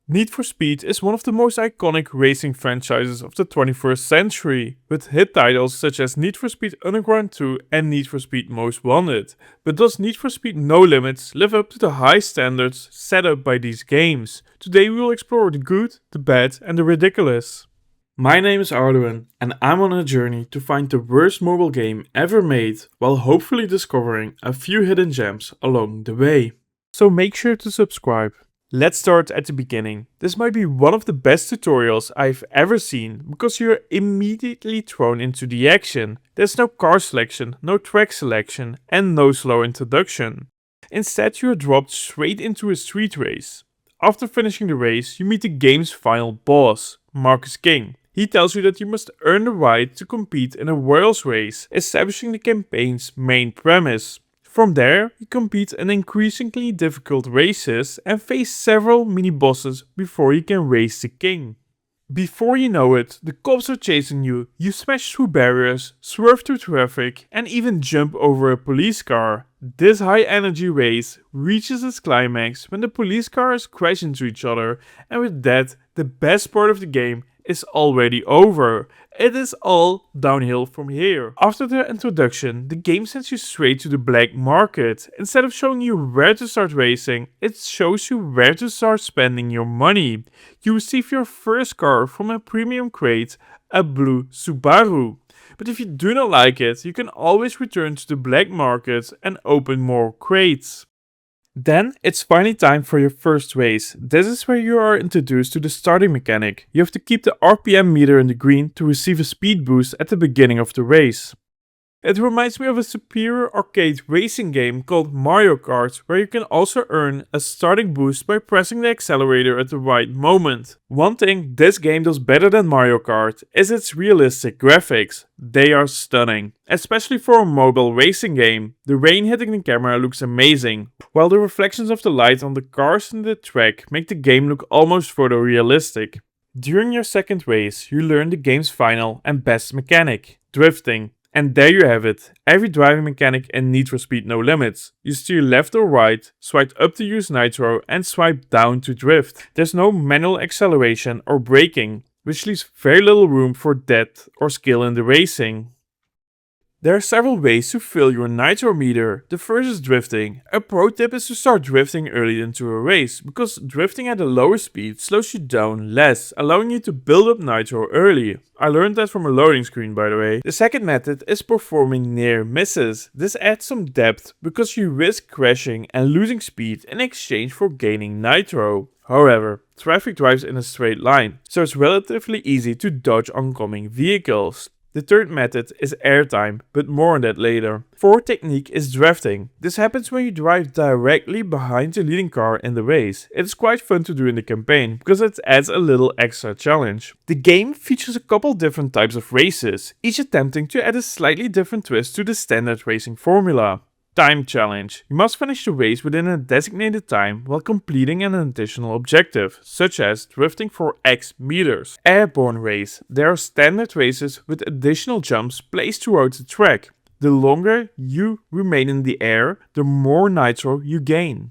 Need for Speed is one of the most iconic racing franchises of the 21st century, with hit titles such as Need for Speed Underground 2 and Need for Speed Most Wanted. But does Need for Speed No Limits live up to the high standards set up by these games? Today we will explore the good, the bad, and the ridiculous. My name is Arluin, and I'm on a journey to find the worst mobile game ever made, while hopefully discovering a few hidden gems along the way. So make sure to subscribe. Let's start at the beginning. This might be one of the best tutorials I've ever seen because you're immediately thrown into the action. There's no car selection, no track selection, and no slow introduction. Instead, you're dropped straight into a street race. After finishing the race, you meet the game's final boss, Marcus King. He tells you that you must earn the right to compete in a Royals race, establishing the campaign's main premise. From there, you compete in increasingly difficult races and face several mini-bosses before you can race the king. Before you know it, the cops are chasing you, you smash through barriers, swerve through traffic, and even jump over a police car. This high-energy race reaches its climax when the police cars crash into each other, and with that, the best part of the game is already over. It is all downhill from here. After the introduction, the game sends you straight to the black market. Instead of showing you where to start racing, it shows you where to start spending your money. You receive your first car from a premium crate, a blue Subaru. But if you do not like it, you can always return to the black market and open more crates. Then it's finally time for your first race. This is where you are introduced to the starting mechanic. You have to keep the RPM meter in the green to receive a speed boost at the beginning of the race. It reminds me of a superior arcade racing game called Mario Kart, where you can also earn a starting boost by pressing the accelerator at the right moment. One thing this game does better than Mario Kart is its realistic graphics. They are stunning. Especially for a mobile racing game, the rain hitting the camera looks amazing, while the reflections of the light on the cars and the track make the game look almost photorealistic. During your second race, you learn the game's final and best mechanic, drifting. And there you have it, every driving mechanic in Need for Speed No Limits. You steer left or right, swipe up to use nitro and swipe down to drift. There's no manual acceleration or braking, which leaves very little room for depth or skill in the racing. There are several ways to fill your nitro meter. The first is drifting. A pro tip is to start drifting early into a race, because drifting at a lower speed slows you down less, allowing you to build up nitro early. I learned that from a loading screen, by the way. The second method is performing near misses. This adds some depth because you risk crashing and losing speed in exchange for gaining nitro. However, traffic drives in a straight line, so it's relatively easy to dodge oncoming vehicles. The third method is airtime, but more on that later. Fourth technique is drafting. This happens when you drive directly behind the leading car in the race. It is quite fun to do in the campaign, because it adds a little extra challenge. The game features a couple different types of races, each attempting to add a slightly different twist to the standard racing formula. Time challenge. You must finish the race within a designated time while completing an additional objective, such as drifting for X meters. Airborne race. There are standard races with additional jumps placed throughout the track. The longer you remain in the air, the more nitro you gain.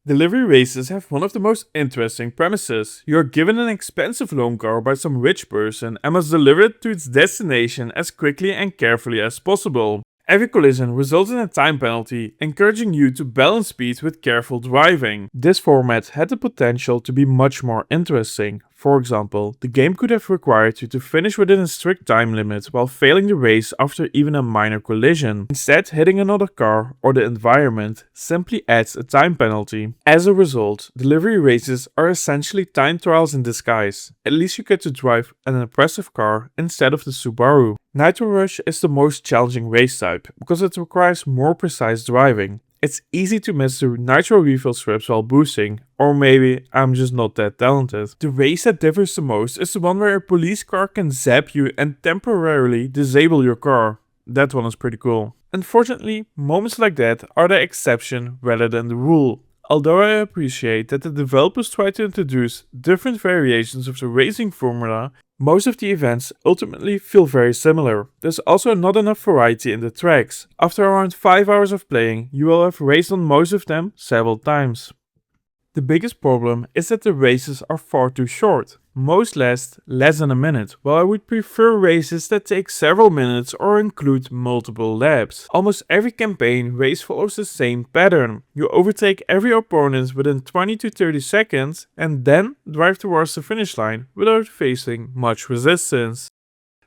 Delivery races have one of the most interesting premises. You are given an expensive loan car by some rich person and must deliver it to its destination as quickly and carefully as possible. Every collision results in a time penalty, encouraging you to balance speed with careful driving. This format had the potential to be much more interesting. For example, the game could have required you to finish within a strict time limit while failing the race after even a minor collision. Instead, hitting another car or the environment simply adds a time penalty. As a result, delivery races are essentially time trials in disguise. At least you get to drive an impressive car instead of the Subaru. Nitro Rush is the most challenging race type because it requires more precise driving. It's easy to miss the nitro refill strips while boosting, or maybe I'm just not that talented. The race that differs the most is the one where a police car can zap you and temporarily disable your car. That one is pretty cool. Unfortunately, moments like that are the exception rather than the rule. Although I appreciate that the developers try to introduce different variations of the racing formula, most of the events ultimately feel very similar. There's also not enough variety in the tracks. After around 5 hours of playing, you will have raced on most of them several times. The biggest problem is that the races are far too short. Most last less than a minute, while I would prefer races that take several minutes or include multiple laps. Almost every campaign race follows the same pattern. You overtake every opponent within 20 to 30 seconds and then drive towards the finish line without facing much resistance.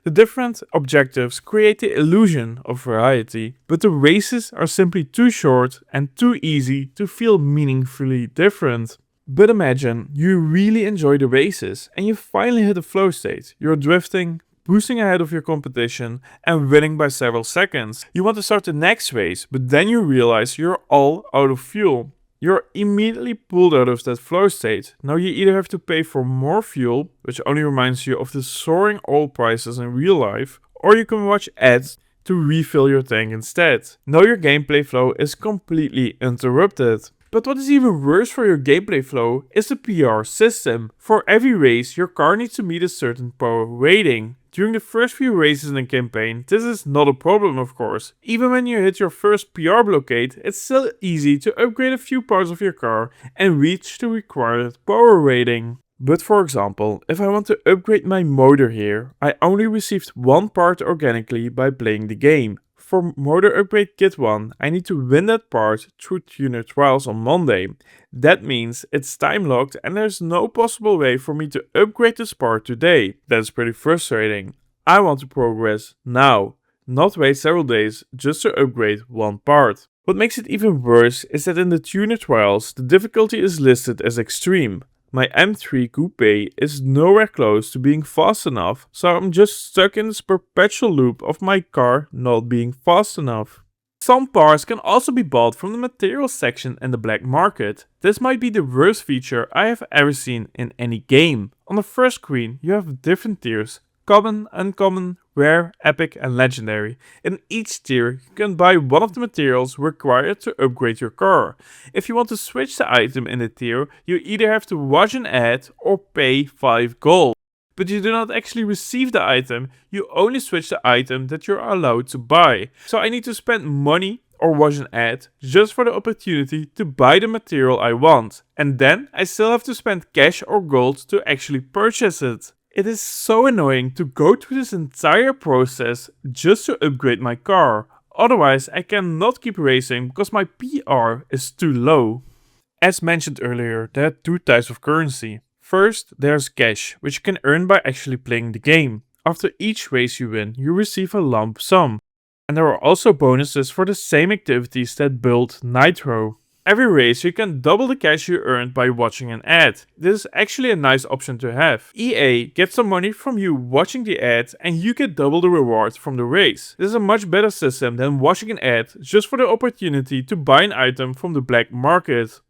The different objectives create the illusion of variety, but the races are simply too short and too easy to feel meaningfully different. But imagine you really enjoy the races and you finally hit a flow state. You're drifting, boosting ahead of your competition, and winning by several seconds. You want to start the next race, but then you realize you're all out of fuel. You're immediately pulled out of that flow state. Now you either have to pay for more fuel, which only reminds you of the soaring oil prices in real life, or you can watch ads to refill your tank instead. Now your gameplay flow is completely interrupted. But what is even worse for your gameplay flow is the PR system. For every race, your car needs to meet a certain power rating. During the first few races in a campaign, this is not a problem of course. Even when you hit your first PR blockade, it's still easy to upgrade a few parts of your car and reach the required power rating. But for example, if I want to upgrade my motor here, I only received one part organically by playing the game. For motor upgrade kit 1, I need to win that part through tuner trials on Monday. That means it's time locked and there's no possible way for me to upgrade this part today. That's pretty frustrating. I want to progress now, not wait several days just to upgrade one part. What makes it even worse is that in the tuner trials, the difficulty is listed as extreme. My M3 Coupe is nowhere close to being fast enough, so I'm just stuck in this perpetual loop of my car not being fast enough. Some parts can also be bought from the materials section in the black market. This might be the worst feature I have ever seen in any game. On the first screen you have different tiers: common, uncommon, rare, epic and legendary. In each tier you can buy one of the materials required to upgrade your car. If you want to switch the item in the tier, you either have to watch an ad or pay 5 gold. But you do not actually receive the item, you only switch the item that you're allowed to buy. So I need to spend money or watch an ad just for the opportunity to buy the material I want. And then I still have to spend cash or gold to actually purchase it. It is so annoying to go through this entire process just to upgrade my car. Otherwise I cannot keep racing because my PR is too low. As mentioned earlier, there are two types of currency. First, there's cash, which you can earn by actually playing the game. After each race you win, you receive a lump sum. And there are also bonuses for the same activities that build Nitro. Every race you can double the cash you earned by watching an ad. This is actually a nice option to have. EA gets some money from you watching the ad and you get double the reward from the race. This is a much better system than watching an ad just for the opportunity to buy an item from the black market.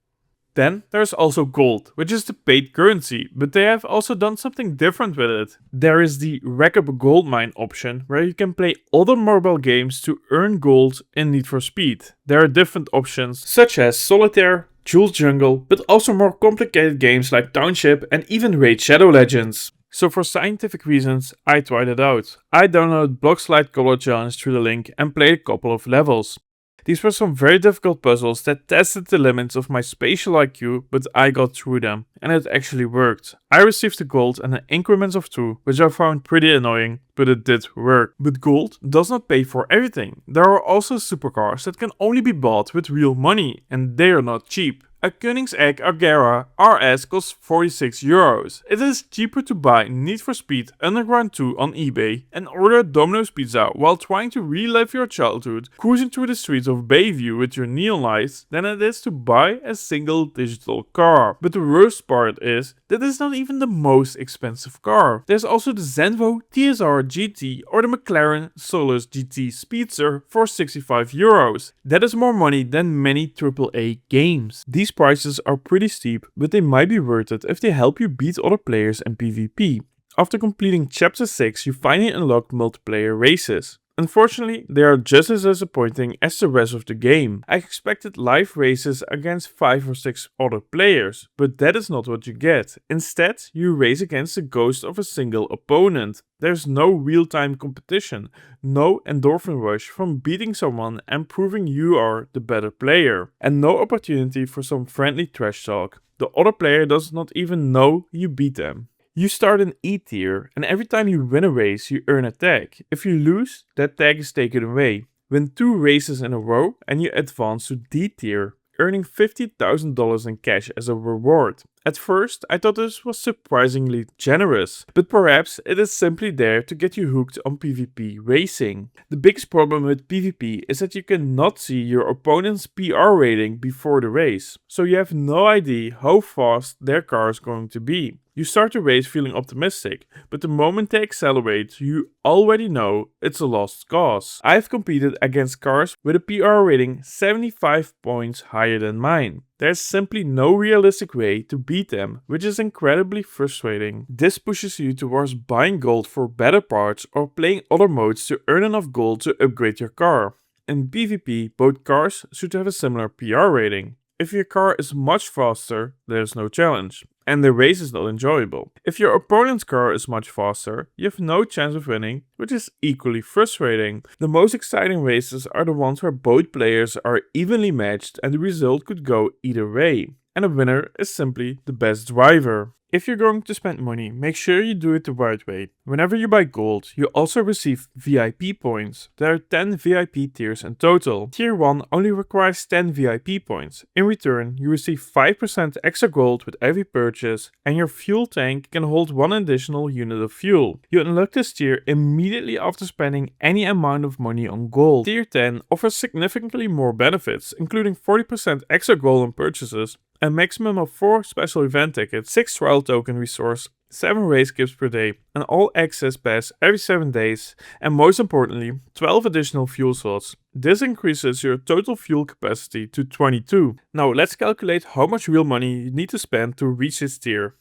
Then there's also gold, which is the paid currency, but they have also done something different with it. There is the Rack Up a Gold Mine option, where you can play other mobile games to earn gold in Need for Speed. There are different options, such as Solitaire, Jules Jungle, but also more complicated games like Township and even Raid Shadow Legends. So for scientific reasons, I tried it out. I downloaded Blockslide Color Challenge through the link and played a couple of levels. These were some very difficult puzzles that tested the limits of my spatial IQ, but I got through them, and it actually worked. I received the gold in increments of 2, which I found pretty annoying, but it did work. But gold does not pay for everything. There are also supercars that can only be bought with real money, and they are not cheap. A Koenigsegg Agera RS costs 46 euros. It is cheaper to buy Need for Speed Underground 2 on eBay and order Domino's Pizza while trying to relive your childhood, cruising through the streets of Bayview with your neon lights, than it is to buy a single digital car. But the worst part is that it's not even the most expensive car. There's also the Zenvo TSR GT or the McLaren Solus GT Speedster for 65 euros. That is more money than many AAA games. These prices are pretty steep, but they might be worth it if they help you beat other players in PvP. After completing Chapter 6, you finally unlock multiplayer races. Unfortunately, they are just as disappointing as the rest of the game. I expected live races against 5 or 6 other players, but that is not what you get. Instead, you race against the ghost of a single opponent. There's no real-time competition, no endorphin rush from beating someone and proving you are the better player, and no opportunity for some friendly trash talk. The other player does not even know you beat them. You start in E tier, and every time you win a race, you earn a tag. If you lose, that tag is taken away. Win 2 races in a row, and you advance to D tier, earning $50,000 in cash as a reward. At first, I thought this was surprisingly generous, but perhaps it is simply there to get you hooked on PvP racing. The biggest problem with PvP is that you cannot see your opponent's PR rating before the race, so you have no idea how fast their car is going to be. You start the race feeling optimistic, but the moment they accelerate, you already know it's a lost cause. I've competed against cars with a PR rating 75 points higher than mine. There's simply no realistic way to beat them, which is incredibly frustrating. This pushes you towards buying gold for better parts or playing other modes to earn enough gold to upgrade your car. In PvP, both cars should have a similar PR rating. If your car is much faster, there's no challenge, and the race is not enjoyable. If your opponent's car is much faster, you have no chance of winning, which is equally frustrating. The most exciting races are the ones where both players are evenly matched and the result could go either way, and a winner is simply the best driver. If you're going to spend money, make sure you do it the right way. Whenever you buy gold, you also receive VIP points. There are 10 VIP tiers in total. Tier 1 only requires 10 VIP points. In return, you receive 5% extra gold with every purchase, and your fuel tank can hold 1 additional unit of fuel. You unlock this tier immediately after spending any amount of money on gold. Tier 10 offers significantly more benefits, including 40% extra gold on purchases, a maximum of 4 special event tickets, 6 trial token resource, 7 race skips per day, an all access pass every 7 days, and most importantly, 12 additional fuel slots. This increases your total fuel capacity to 22. Now let's calculate how much real money you need to spend to reach this tier.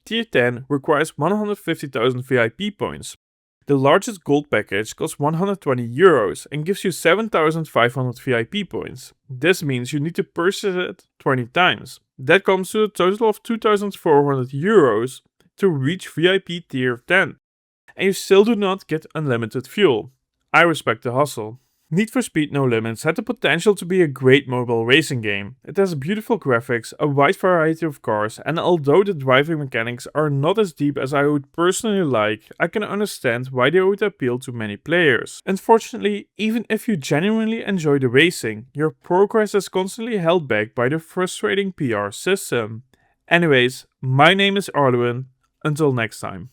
Tier 10 requires 150,000 VIP points. The largest gold package costs 120 euros and gives you 7,500 VIP points. This means you need to purchase it 20 times. That comes to a total of 2,400 euros to reach VIP tier 10. And you still do not get unlimited fuel. I respect the hustle. Need for Speed No Limits had the potential to be a great mobile racing game. It has beautiful graphics, a wide variety of cars, and although the driving mechanics are not as deep as I would personally like, I can understand why they would appeal to many players. Unfortunately, even if you genuinely enjoy the racing, your progress is constantly held back by the frustrating PR system. Anyways, my name is Arluin. Until next time.